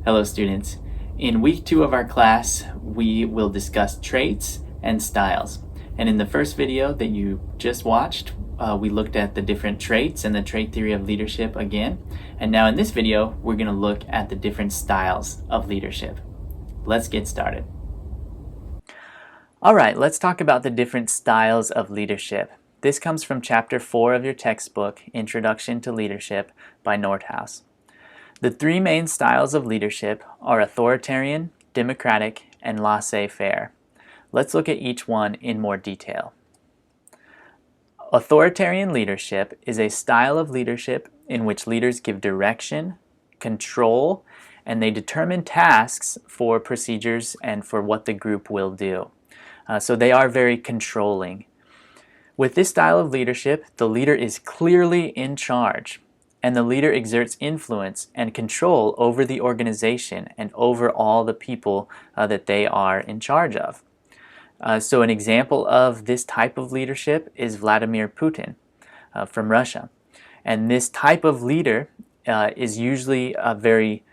Hello students. In week 2 of our class, we will discuss traits and styles. And in the first video that you just watched, we looked at the different traits and the trait theory of leadership again. And now in this video, we're going to look at the different styles of leadership. Let's get started. All right, let's talk about the different styles of leadership. This comes from chapter 4 of your textbook, Introduction to Leadership by Nordhaus. The three main styles of leadership are authoritarian, democratic, and laissez-faire. Let's look at each one in more detail. Authoritarian leadership is a style of leadership in which leaders give direction, control, and they determine tasks for procedures and for what the group will do. So they are very controlling. With this style of leadership, the leader is clearly in charge, and the leader exerts influence and control over the organization and over all the people that they are in charge of. So an example of this type of leadership is Vladimir Putin from Russia. And this type of leader is usually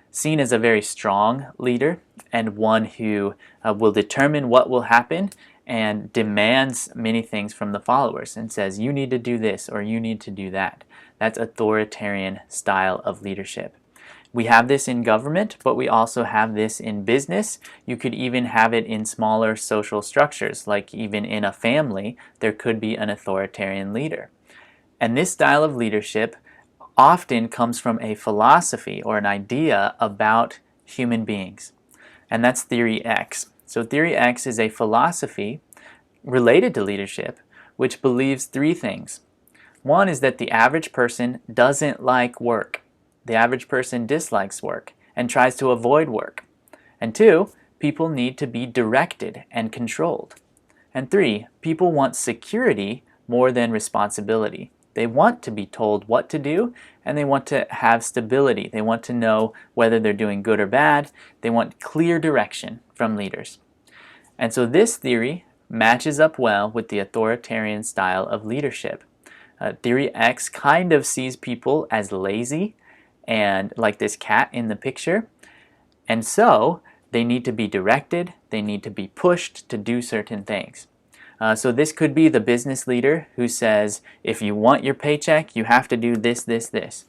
seen as a very strong leader and one who will determine what will happen and demands many things from the followers and says, you need to do this or you need to do that. That's authoritarian style of leadership. We have this in government, but we also have this in business. You could even have it in smaller social structures, like even in a family, there could be an authoritarian leader. And this style of leadership often comes from a philosophy or an idea about human beings. And that's Theory X. So Theory X is a philosophy related to leadership, which believes three things. One is that the average person doesn't like work. The average person dislikes work and tries to avoid work. And two, people need to be directed and controlled. And three, people want security more than responsibility. They want to be told what to do, and they want to have stability. They want to know whether they're doing good or bad. They want clear direction from leaders. And so this theory matches up well with the authoritarian style of leadership. Theory X kind of sees people as lazy and like this cat in the picture. And so they need to be directed, they need to be pushed to do certain things. So this could be the business leader who says, if you want your paycheck, you have to do this, this, this.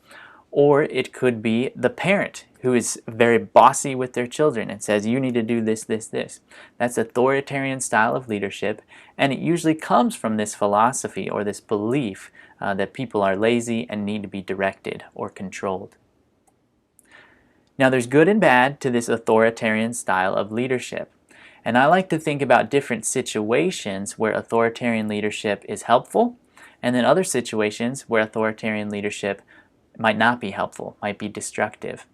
Or it could be the parent who is very bossy with their children and says, you need to do this, this, this. That's authoritarian style of leadership, and it usually comes from this philosophy or this belief that people are lazy and need to be directed or controlled. Now there's good and bad to this authoritarian style of leadership. And I like to think about different situations where authoritarian leadership is helpful, and then other situations where authoritarian leadership might not be helpful, might be destructive.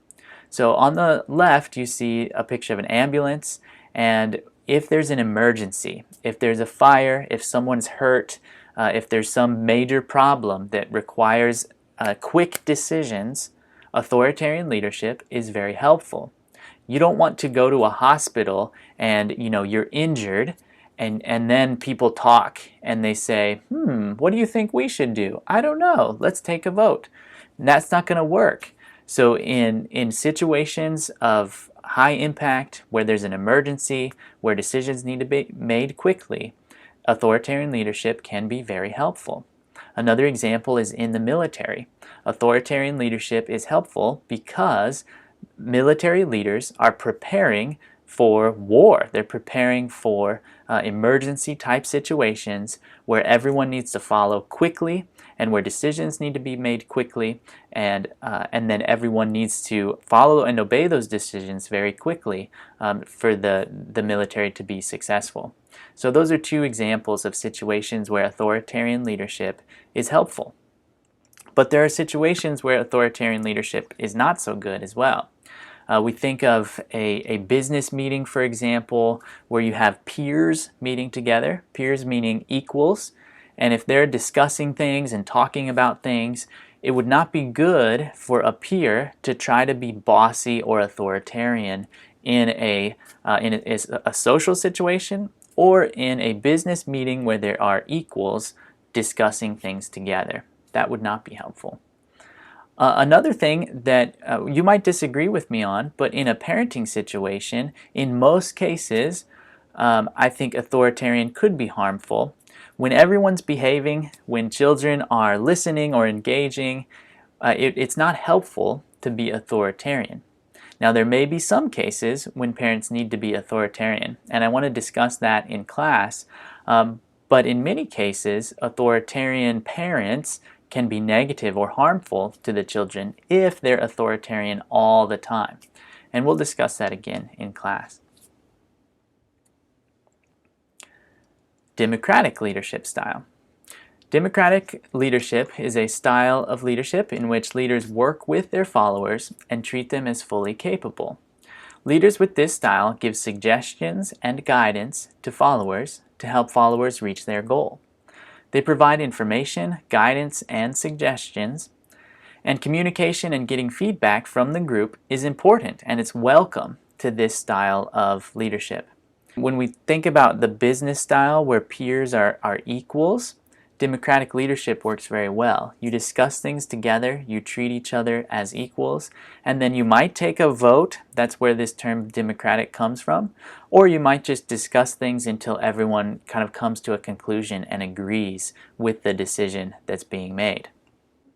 So on the left you see a picture of an ambulance, and if there's an emergency, if there's a fire, if someone's hurt, if there's some major problem that requires quick decisions, authoritarian leadership is very helpful. You don't want to go to a hospital and you're injured and then people talk and they say, what do you think we should do? I don't know, let's take a vote. And that's not going to work. So in situations of high impact, where there's an emergency, where decisions need to be made quickly, authoritarian leadership can be very helpful. Another example is in the military. Authoritarian leadership is helpful because military leaders are preparing for war. They're preparing for emergency type situations where everyone needs to follow quickly and where decisions need to be made quickly, and then everyone needs to follow and obey those decisions very quickly for the military to be successful. So those are two examples of situations where authoritarian leadership is helpful. But there are situations where authoritarian leadership is not so good as well. We think of a business meeting, for example, where you have peers meeting together, peers meaning equals, and if they're discussing things and talking about things, it would not be good for a peer to try to be bossy or authoritarian in a social situation or in a business meeting where there are equals discussing things together. That would not be helpful. Another thing that you might disagree with me on, but in a parenting situation, in most cases, I think authoritarian could be harmful. When everyone's behaving, when children are listening or engaging, it's not helpful to be authoritarian. Now, there may be some cases when parents need to be authoritarian, and I want to discuss that in class. But in many cases, authoritarian parents can be negative or harmful to the children if they're authoritarian all the time. And we'll discuss that again in class. Democratic leadership style. Democratic leadership is a style of leadership in which leaders work with their followers and treat them as fully capable. Leaders with this style give suggestions and guidance to followers to help followers reach their goal. They provide information, guidance, and suggestions, and communication and getting feedback from the group is important and it's welcome to this style of leadership. When we think about the business style where peers are equals, democratic leadership works very well. You discuss things together, you treat each other as equals, and then you might take a vote. That's where this term democratic comes from. Or you might just discuss things until everyone kind of comes to a conclusion and agrees with the decision that's being made.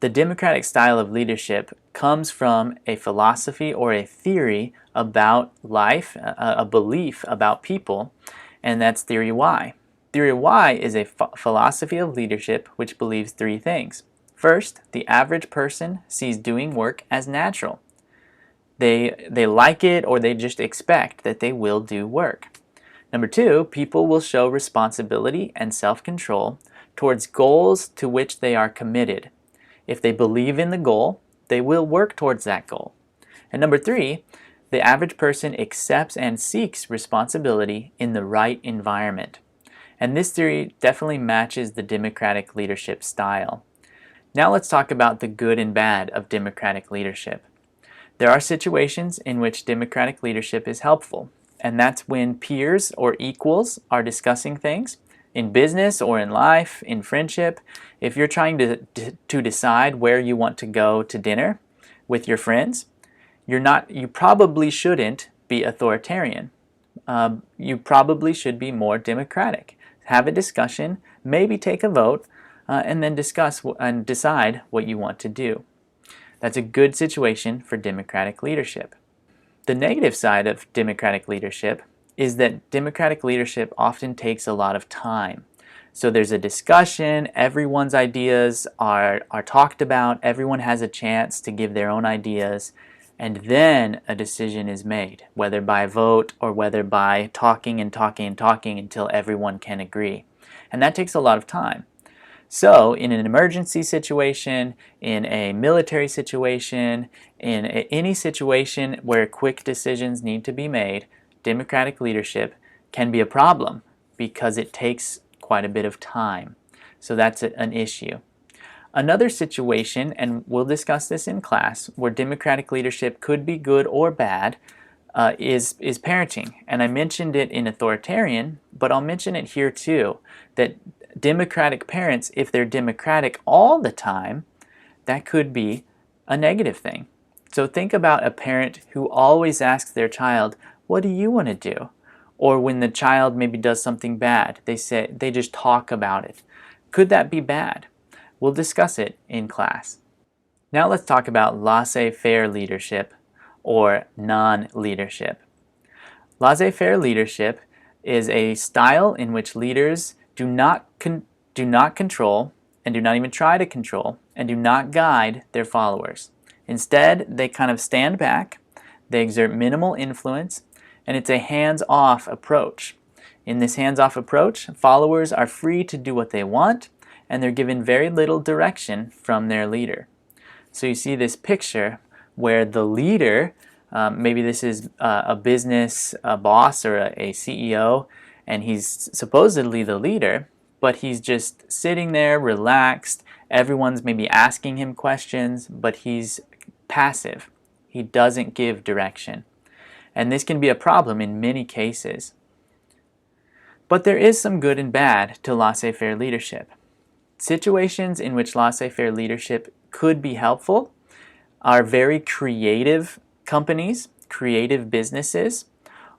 The democratic style of leadership comes from a philosophy or a theory about life, a belief about people, and that's theory Y. Theory Y is a philosophy of leadership which believes three things. First, the average person sees doing work as natural. They like it or they just expect that they will do work. Number two, people will show responsibility and self-control towards goals to which they are committed. If they believe in the goal, they will work towards that goal. And number three, the average person accepts and seeks responsibility in the right environment. And this theory definitely matches the democratic leadership style. Now let's talk about the good and bad of democratic leadership. There are situations in which democratic leadership is helpful, and that's when peers or equals are discussing things. In business or in life, in friendship, if you're trying to decide where you want to go to dinner with your friends, you probably shouldn't be authoritarian. You probably should be more democratic. Have a discussion, maybe take a vote, and then discuss and decide what you want to do. That's a good situation for democratic leadership. The negative side of democratic leadership is that democratic leadership often takes a lot of time. So there's a discussion, everyone's ideas are talked about, everyone has a chance to give their own ideas, and then a decision is made, whether by vote or whether by talking and talking and talking until everyone can agree. And that takes a lot of time. So in an emergency situation, in a military situation, in any situation where quick decisions need to be made, democratic leadership can be a problem because it takes quite a bit of time. So that's an issue. Another situation, and we'll discuss this in class, where democratic leadership could be good or bad is parenting. And I mentioned it in authoritarian, but I'll mention it here too, that democratic parents, if they're democratic all the time, that could be a negative thing. So think about a parent who always asks their child, "What do you want to do?" Or when the child maybe does something bad, they just talk about it. Could that be bad? We'll discuss it in class. Now let's talk about laissez-faire leadership or non-leadership. Laissez-faire leadership is a style in which leaders do not control and do not even try to control and do not guide their followers. Instead, they kind of stand back, they exert minimal influence, and it's a hands-off approach. In this hands-off approach, followers are free to do what they want, and they're given very little direction from their leader. So you see this picture where the leader, maybe this is a business boss or a CEO, and he's supposedly the leader, but he's just sitting there relaxed. Everyone's maybe asking him questions, but he's passive. He doesn't give direction. And this can be a problem in many cases. But there is some good and bad to laissez-faire leadership. Situations in which laissez-faire leadership could be helpful are very creative companies, creative businesses,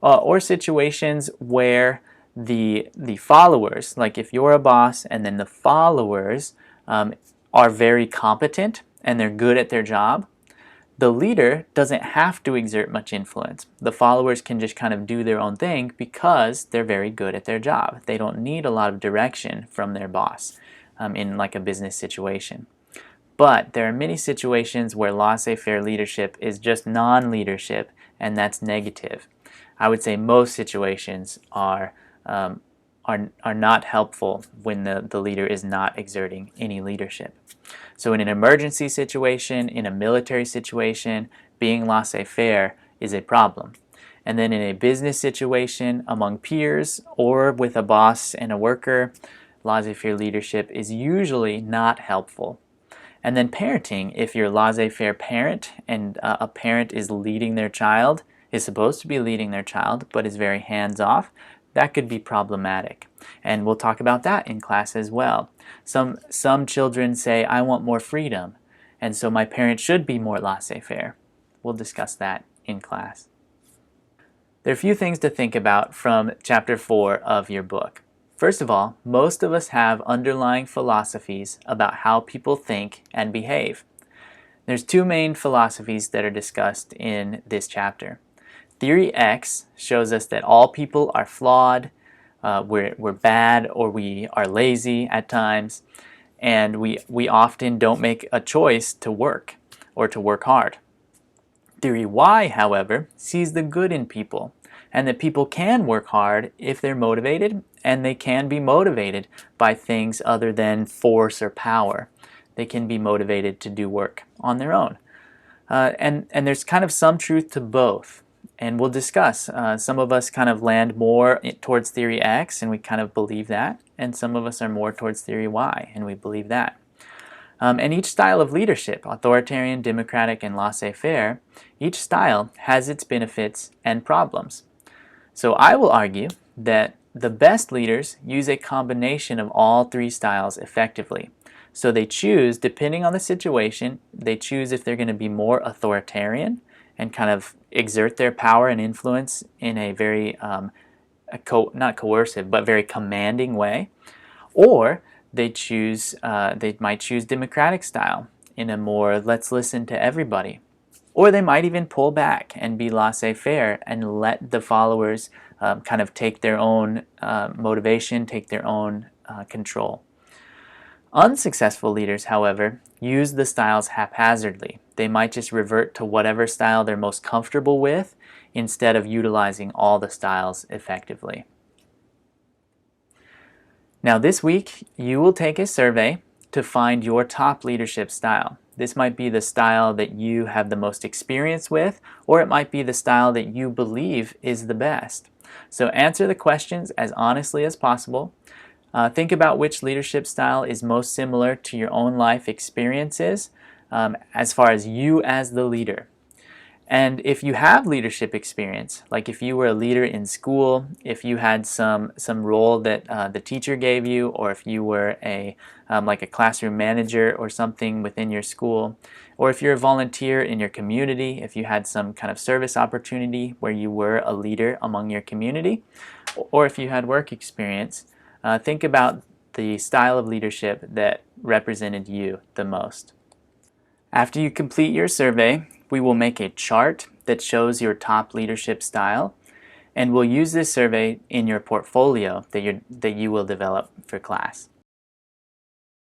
or situations where the followers, like if you're a boss and then the followers are very competent and they're good at their job, the leader doesn't have to exert much influence. The followers can just kind of do their own thing because they're very good at their job. They don't need a lot of direction from their boss in like a business situation. But there are many situations where laissez-faire leadership is just non-leadership, and that's negative. I would say most situations are not helpful when the leader is not exerting any leadership. So in an emergency situation, in a military situation, being laissez-faire is a problem. And then in a business situation, among peers, or with a boss and a worker, laissez-faire leadership is usually not helpful. And then parenting, if you're a laissez-faire parent and a parent is leading their child, is supposed to be leading their child, but is very hands-off, that could be problematic. And we'll talk about that in class as well. Some children say, I want more freedom, and so my parent should be more laissez-faire. We'll discuss that in class. There are a few things to think about from chapter 4 of your book. First of all, most of us have underlying philosophies about how people think and behave. There's two main philosophies that are discussed in this chapter. Theory X shows us that all people are flawed, we're bad, or we are lazy at times, and we often don't make a choice to work or to work hard. Theory Y, however, sees the good in people, and that people can work hard if they're motivated, and they can be motivated by things other than force or power. They can be motivated to do work on their own. And there's kind of some truth to both. And we'll discuss. Some of us kind of land more towards theory X, and we kind of believe that. And some of us are more towards theory Y, and we believe that. And each style of leadership, authoritarian, democratic, and laissez-faire, each style has its benefits and problems. So I will argue that the best leaders use a combination of all three styles effectively. So they choose, depending on the situation, they choose if they're going to be more authoritarian and kind of exert their power and influence in a very, not coercive, but very commanding way. Or they might choose democratic style in a more, let's listen to everybody. Or they might even pull back and be laissez-faire and let the followers kind of take their own motivation, take their own control. Unsuccessful leaders, however, use the styles haphazardly. They might just revert to whatever style they're most comfortable with instead of utilizing all the styles effectively. Now this week, you will take a survey to find your top leadership style. This might be the style that you have the most experience with, or it might be the style that you believe is the best. So answer the questions as honestly as possible. Think about which leadership style is most similar to your own life experiences as far as you as the leader. And if you have leadership experience, like if you were a leader in school, if you had some role that the teacher gave you, or if you were like a classroom manager or something within your school, or if you're a volunteer in your community, if you had some kind of service opportunity where you were a leader among your community, or if you had work experience, think about the style of leadership that represented you the most. After you complete your survey, we will make a chart that shows your top leadership style, and we'll use this survey in your portfolio that you will develop for class.